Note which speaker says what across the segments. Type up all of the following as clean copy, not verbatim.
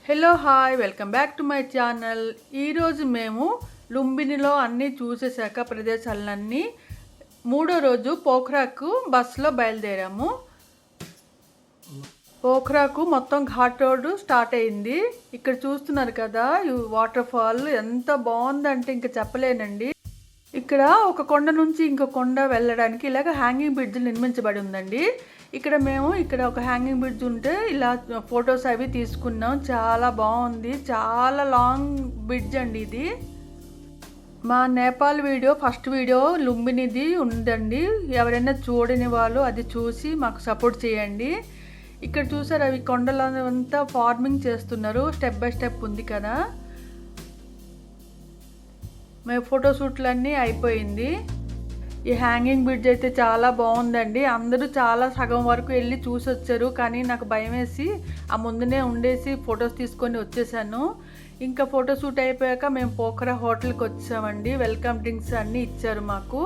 Speaker 1: Hello hi welcome back to my channel. ఈరోజు మేము లుంబినిలో అన్నీ చూసేసాక ప్రదేశాలన్నీ మూడో రోజు పోఖ్రాకు బస్సులో బయలుదేరాము. పోఖ్రాకు మొత్తం ఘాట్ రోడ్డు స్టార్ట్ అయింది. ఇక్కడ చూస్తున్నారు కదా, ఈ వాటర్ ఫాల్ ఎంత బాగుందంటే ఇంకా చెప్పలేనండి. ఇక్కడ ఒక కొండ నుంచి ఇంకో కొండ వెళ్ళడానికి ఇలాగ హ్యాంగింగ్ బ్రిడ్జ్ నిర్మించబడి ఉందండి. ఇక్కడ ఒక హ్యాంగింగ్ బ్రిడ్జ్ ఉంటే ఇలా ఫొటోస్ అవి తీసుకున్నాం. చాలా బాగుంది, చాలా లాంగ్ బ్రిడ్జ్ అండి ఇది. మా నేపాల్ వీడియో ఫస్ట్ వీడియో లుంబినిది ఉందండి. ఎవరైనా చూడని వాళ్ళు అది చూసి మాకు సపోర్ట్ చేయండి. ఇక్కడ చూసారు, అవి కొండలంతా ఫార్మింగ్ చేస్తున్నారు, స్టెప్ బై స్టెప్ ఉంది కదా. మేము ఫోటోషూట్లన్నీ అయిపోయింది. ఈ హ్యాంగింగ్ బ్రిడ్జ్ అయితే చాలా బాగుందండి. అందరూ చాలా సగం వరకు వెళ్ళి చూసి వచ్చారు, కానీ నాకు భయం వేసి ఆ ముందునే ఉండేసి ఫొటోస్ తీసుకొని వచ్చేసాను. ఇంకా ఫోటోషూట్ అయిపోయాక మేము పోఖరా హోటల్కి వచ్చామండి. వెల్కమ్ డ్రింక్స్ అన్నీ ఇచ్చారు మాకు.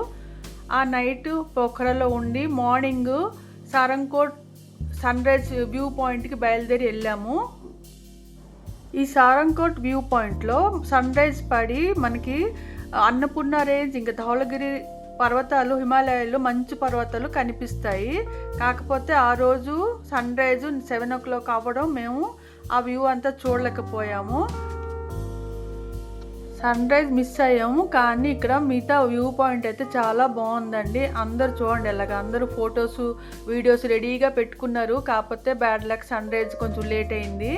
Speaker 1: ఆ నైట్ పోఖరాలో ఉండి మార్నింగ్ సారంకోట్ సన్ రైజ్ వ్యూ పాయింట్కి బయలుదేరి వెళ్ళాము. ఈ సారంకోట్ వ్యూ పాయింట్లో సన్ రైజ్ పడి మనకి అన్నపూర్ణ రేంజ్ ఇంకా ధౌలగిరి పర్వతాలు, హిమాలయాలు, మంచు పర్వతాలు కనిపిస్తాయి. కాకపోతే ఆ రోజు సన్ రైజ్ 7 o'clock అవ్వడం మేము ఆ వ్యూ అంతా చూడలేకపోయాము. సన్ రైజ్ మిస్ అయ్యాము. కానీ ఇక్కడ మిగతా వ్యూ పాయింట్ అయితే చాలా బాగుందండి. అందరు చూడండి, ఎలాగ అందరూ ఫొటోస్ వీడియోస్ రెడీగా పెట్టుకున్నారు. కాకపోతే బ్యాడ్ లక్, సన్ రైజ్ కొంచెం లేట్ అయింది.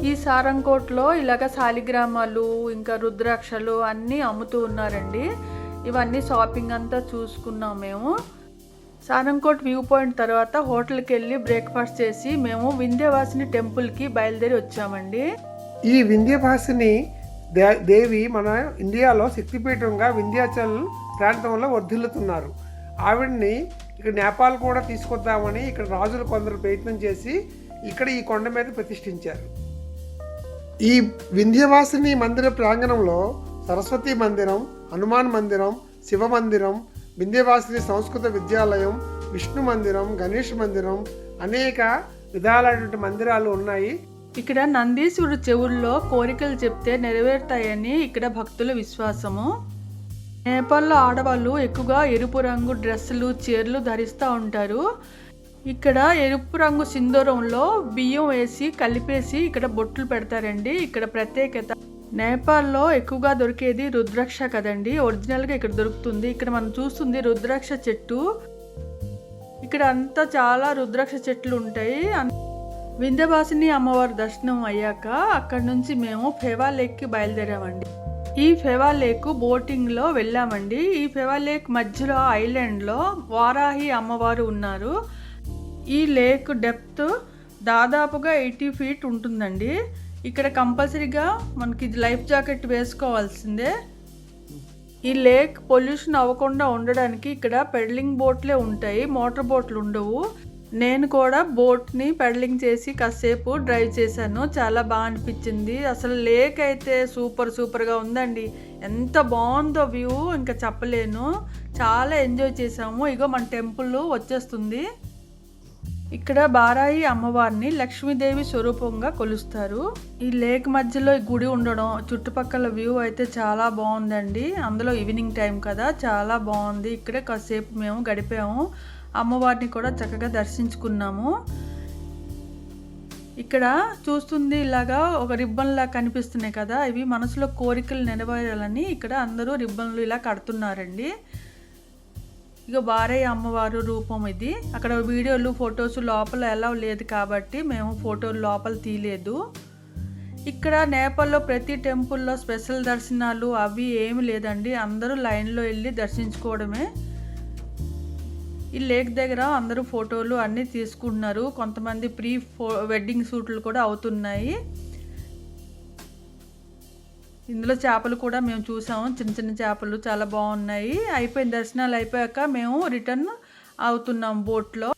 Speaker 1: ఈ సారంకోట్లో ఇలాగ శాలిగ్రామాలు ఇంకా రుద్రాక్షలు అన్నీ అమ్ముతూ ఉన్నారండి. ఇవన్నీ షాపింగ్ అంతా చూసుకున్నాం మేము. సారంకోట్ వ్యూ పాయింట్ తర్వాత హోటల్కి వెళ్ళి బ్రేక్ఫాస్ట్ చేసి మేము వింధ్యవాసిని టెంపుల్కి బయలుదేరి వచ్చామండి.
Speaker 2: ఈ వింధ్యవాసిని దేవి మన ఇండియాలో శక్తిపీఠంగా వింధ్యాచల్ ప్రాంతంలో వర్ధిల్లుతున్నారు. ఆవిడ్ని ఇక్కడ నేపాల్ కూడా తీసుకొద్దామని ఇక్కడ రాజులు కొందరు ప్రయత్నం చేసి ఇక్కడ ఈ కొండ మీద ప్రతిష్ఠించారు. ఈ వింధ్యవాసిని మందిర ప్రాంగణంలో సరస్వతి మందిరం, హనుమాన్ మందిరం, శివ మందిరం, వింధ్యవాసిని సంస్కృత విద్యాలయం, విష్ణు మందిరం, గణేష్ మందిరం, అనేక విధాలైనటువంటి మందిరాలు ఉన్నాయి.
Speaker 1: ఇక్కడ నందీశ్వరుడు చెవుల్లో కోరికలు చెప్తే నెరవేరుతాయని ఇక్కడ భక్తుల విశ్వాసము. నేపాల్లో ఆడవాళ్ళు ఎక్కువగా ఎరుపు రంగు డ్రెస్సులు, చీరలు ధరిస్తూ ఉంటారు. ఇక్కడ ఎరుపు రంగు సింధూరంలో బియ్యం వేసి కలిపేసి ఇక్కడ బొట్లు పెడతారండి. ఇక్కడ ప్రత్యేకత. నేపాల్లో ఎక్కువగా దొరికేది రుద్రాక్ష కదండి, ఒరిజినల్గా ఇక్కడ దొరుకుతుంది. ఇక్కడ మనం చూస్తుంది రుద్రాక్ష చెట్టు. ఇక్కడ అంతా చాలా రుద్రాక్ష చెట్లు ఉంటాయి. వింధ్యవాసిని అమ్మవారి దర్శనం అయ్యాక అక్కడ నుంచి మేము ఫెవా లేక్కి బయలుదేరామండి. ఈ ఫెవా లేక్ బోటింగ్లో వెళ్ళామండి. ఈ ఫెవా లేక్ మధ్యలో ఐలాండ్లో వారాహి అమ్మవారు ఉన్నారు. ఈ లేక్ డెప్త్ దాదాపుగా 80 feet ఉంటుందండి. ఇక్కడ కంపల్సరీగా మనకి లైఫ్ జాకెట్ వేసుకోవాల్సిందే. ఈ లేక్ పొల్యూషన్ అవ్వకుండా ఉండడానికి ఇక్కడ పెడలింగ్ బోట్లే ఉంటాయి, మోటార్ బోట్లు ఉండవు. నేను కూడా బోట్ని పెడలింగ్ చేసి కాసేపు డ్రైవ్ చేశాను. చాలా బాగా అనిపించింది. అసలు లేక్ అయితే సూపర్గా ఉందండి. ఎంత బాగుందో వ్యూ, ఇంకా చెప్పలేను. చాలా ఎంజాయ్ చేసాము. ఇగో మన టెంపుల్ వచ్చేస్తుంది. ఇక్కడ బారాయి అమ్మవారిని లక్ష్మీదేవి స్వరూపంగా కొలుస్తారు. ఈ లేక్ మధ్యలో ఈ గుడి ఉండడం, చుట్టుపక్కల వ్యూ అయితే చాలా బాగుందండి. అందులో ఈవినింగ్ టైం కదా, చాలా బాగుంది. ఇక్కడే కాసేపు మేము గడిపాము. అమ్మవారిని కూడా చక్కగా దర్శించుకున్నాము. ఇక్కడ చూస్తుంది ఇలాగా ఒక రిబ్బన్లా కనిపిస్తున్నాయి కదా, ఇవి మనసులో కోరికలు నెరవేరాలని ఇక్కడ అందరూ రిబ్బన్లు ఇలా కడుతున్నారండి. ఇక బారయ్య అమ్మవారు రూపం ఇది. అక్కడ వీడియోలు, ఫొటోస్ లోపల ఎలా లేదు కాబట్టి మేము ఫోటోలు లోపల తీయలేదు. ఇక్కడ నేపాల్లో ప్రతి టెంపుల్లో స్పెషల్ దర్శనాలు అవి ఏమి లేదండి. అందరూ లైన్లో వెళ్ళి దర్శించుకోవడమే. ఈ లేక్ దగ్గర అందరూ ఫోటోలు అన్నీ తీసుకుంటున్నారు. కొంతమంది వెడ్డింగ్ షూట్లు కూడా అవుతున్నాయి. ఇందులో చేపలు కూడా మేము చూసాము, చిన్న చేపలు చాలా బాగున్నాయి. అయిపోయిన దర్శనాలు అయిపోయాక మేము రిటర్న్ అవుతున్నాం బోట్లో.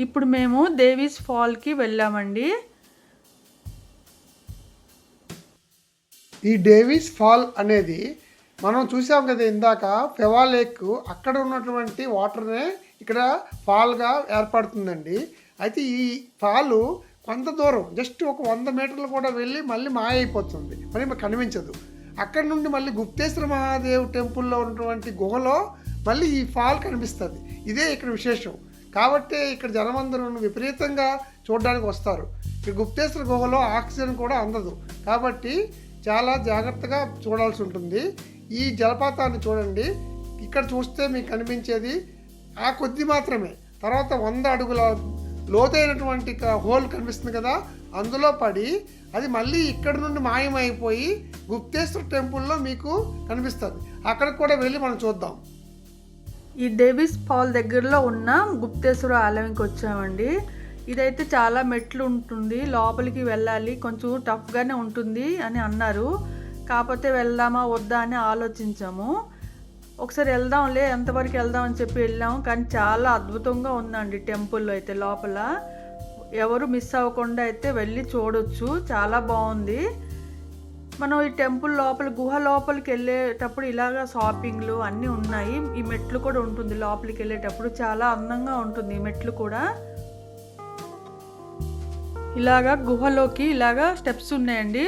Speaker 1: ఇప్పుడు మేము దేవీస్ ఫాల్కి వెళ్ళామండి.
Speaker 2: ఈ డేవిస్ ఫాల్ అనేది మనం చూసాం కదా ఇందాక, ఫెవా లేక్ అక్కడ ఉన్నటువంటి వాటర్నే ఇక్కడ ఫాల్గా ఏర్పడుతుందండి. అయితే ఈ ఫాలు కొంత దూరం జస్ట్ ఒక 100 మీటర్లు కూడా వెళ్ళి మళ్ళీ మాయ అయిపోతుంది, మరి మనకు కనిపించదు. అక్కడ నుండి మళ్ళీ గుప్తేశ్వర మహాదేవ్ టెంపుల్లో ఉన్నటువంటి గుహలో మళ్ళీ ఈ ఫాల్ కనిపిస్తుంది. ఇదే ఇక్కడ విశేషం. కాబట్టి ఇక్కడ జనమందరూ విపరీతంగా చూడడానికి వస్తారు. ఈ గుప్తేశ్వర గుహలో ఆక్సిజన్ కూడా అందదు, కాబట్టి చాలా జాగ్రత్తగా చూడాల్సి ఉంటుంది. ఈ జలపాతాన్ని చూడండి, ఇక్కడ చూస్తే మీకు కనిపించేది ఆ కొద్ది మాత్రమే. తర్వాత 100 అడుగుల లోతైనటువంటి హోల్ కనిపిస్తుంది కదా, అందులో పడి అది మళ్ళీ ఇక్కడ నుండి మాయమైపోయి గుప్తేశ్వర టెంపుల్లో మీకు కనిపిస్తుంది. అక్కడికి కూడా వెళ్ళి మనం చూద్దాం.
Speaker 1: ఈ డేవిస్ ఫాల్ దగ్గరలో ఉన్న గుప్తేశ్వర ఆలయంకి వచ్చామండి. ఇదైతే చాలా మెట్లు ఉంటుంది, లోపలికి వెళ్ళాలి, కొంచెం టఫ్గానే ఉంటుంది అని అన్నారు. కాకపోతే వెళ్దామా వద్దా అని ఆలోచించాము. ఒకసారి వెళ్దాంలే, ఎంతవరకు వెళ్దాం అని చెప్పి వెళ్ళాము. కానీ చాలా అద్భుతంగా ఉందండి టెంపుల్లో అయితే. లోపల ఎవరు మిస్ అవ్వకుండా అయితే వెళ్ళి చూడొచ్చు, చాలా బాగుంది. మనం ఈ టెంపుల్ లోపల గుహ లోపలికి వెళ్ళేటప్పుడు ఇలాగ షాపింగ్లు అన్నీ ఉన్నాయి. ఈ మెట్లు కూడా ఉంటుంది లోపలికి వెళ్ళేటప్పుడు, చాలా అందంగా ఉంటుంది ఈ మెట్లు కూడా. ఇలాగా గుహలోకి ఇలాగా స్టెప్స్ ఉన్నాయండి,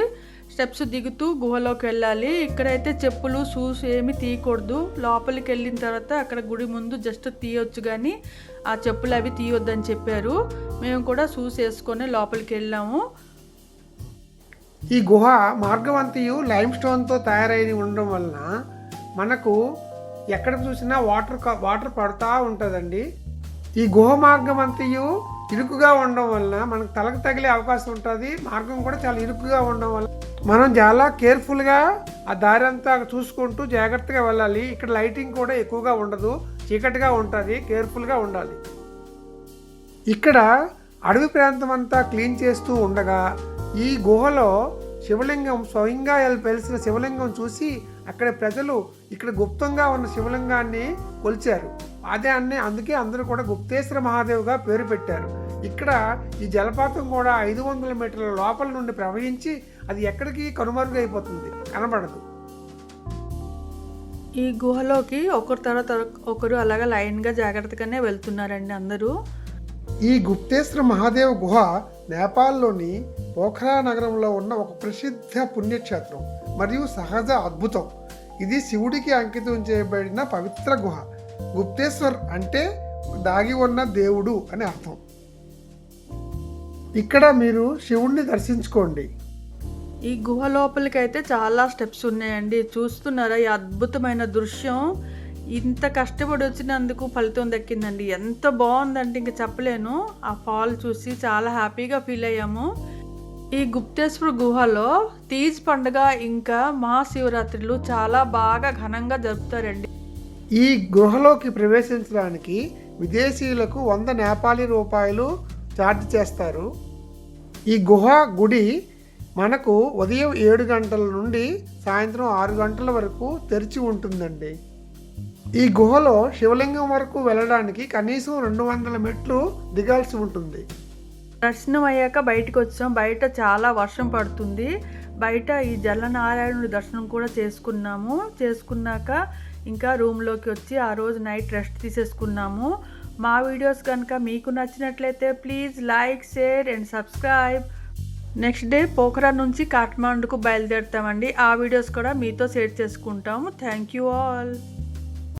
Speaker 1: స్టెప్స్ దిగుతూ గుహలోకి వెళ్ళాలి. ఇక్కడైతే చెప్పులు షూస్ ఏమి తీయకూడదు. లోపలికి వెళ్ళిన తర్వాత అక్కడ గుడి ముందు జస్ట్ తీయొచ్చు, కానీ ఆ చెప్పులు అవి తీయొద్దని చెప్పారు. మేము కూడా షూస్ వేసుకొని లోపలికి వెళ్ళాము.
Speaker 2: ఈ గుహ మార్గవంతియు లైమ్ స్టోన్తో తయారైన ఉండడం వలన మనకు ఎక్కడ చూసినా వాటర్ పడుతూ ఉంటుందండి. ఈ గుహ మార్గవంతియు ఇరుకుగా ఉండడం వలన మనకు తలకు తగిలే అవకాశం ఉంటుంది. మార్గం కూడా చాలా ఇరుకుగా ఉండడం వల్ల మనం చాలా కేర్ఫుల్గా ఆ దారి అంతా చూసుకుంటూ జాగ్రత్తగా వెళ్ళాలి. ఇక్కడ లైటింగ్ కూడా ఎక్కువగా ఉండదు, చీకటిగా ఉంటుంది, కేర్ఫుల్గా ఉండాలి. ఇక్కడ అడవి ప్రాంతం అంతా క్లీన్ చేస్తూ ఉండగా ఈ గుహలో శివలింగం స్వయంగా వెలిసిన శివలింగం చూసి అక్కడ ప్రజలు ఇక్కడ గుప్తంగా ఉన్న శివలింగాన్ని కొలిచారు. అందుకే అందరూ కూడా గుప్తేశ్వర మహాదేవ్గా పేరు పెట్టారు. ఇక్కడ ఈ జలపాతం కూడా 500 మీటర్ల లోపల నుండి ప్రవహించి అది ఎక్కడికి కనుమరుగైపోతుంది, కనబడదు.
Speaker 1: ఈ గుహలోకి ఒకరి తర్వాత ఒకరు అలాగా లైన్గా జాగ్రత్తగానే వెళ్తున్నారండి అందరూ.
Speaker 2: ఈ గుప్తేశ్వర మహాదేవ్ గుహ నేపాల్లోని పోఖ్రా నగరంలో ఉన్న ఒక ప్రసిద్ధ పుణ్యక్షేత్రం మరియు సహజ అద్భుతం. ఇది శివుడికి అంకితం చేయబడిన పవిత్ర గుహ. గుప్తేశ్వర్ అంటే దాగి ఉన్న దేవుడు అని అర్థం. ఇక్కడ మీరు శివుణ్ణి దర్శించుకోండి.
Speaker 1: ఈ గుహ లోపలికి అయితే చాలా స్టెప్స్ ఉన్నాయండి. చూస్తున్నారా ఈ అద్భుతమైన దృశ్యం? ఇంత కష్టపడి వచ్చినందుకు ఫలితం దక్కిందండి. ఎంత బాగుందంటే ఇంక చెప్పలేను. ఆ ఫాల్ చూసి చాలా హ్యాపీగా ఫీల్ అయ్యాము. ఈ గుప్తేశ్వర గుహలో తీజ్ పండుగ ఇంకా మహాశివరాత్రులు చాలా బాగా ఘనంగా జరుపుతారండి.
Speaker 2: ఈ గుహలోకి ప్రవేశించడానికి విదేశీయులకు 100 నేపాలీ రూపాయలు ఛార్జ్ చేస్తారు. ఈ గుడి మనకు ఉదయం 7 గంటల నుండి సాయంత్రం 6 గంటల వరకు తెరిచి ఉంటుందండి. ఈ గుహలో శివలింగం వరకు వెళ్ళడానికి కనీసం 200 మెట్లు దిగాల్సి ఉంటుంది.
Speaker 1: దర్శనం అయ్యాక బయటకు వచ్చాం. బయట చాలా వర్షం పడుతుంది. బయట ఈ జలనారాయణుడి దర్శనం కూడా చేసుకున్నాక ఇంకా రూమ్లోకి వచ్చి ఆ రోజు నైట్ రెస్ట్ తీసేసుకున్నాము. మా వీడియోస్ కనుక మీకు నచ్చినట్లయితే please like, share and subscribe. Next day Pokhara నుంచి కాఠ్మాండుకు బయలుదేరుతామండి. ఆ వీడియోస్ కూడా మీతో షేర్ చేసుకుంటాము. Thank you all.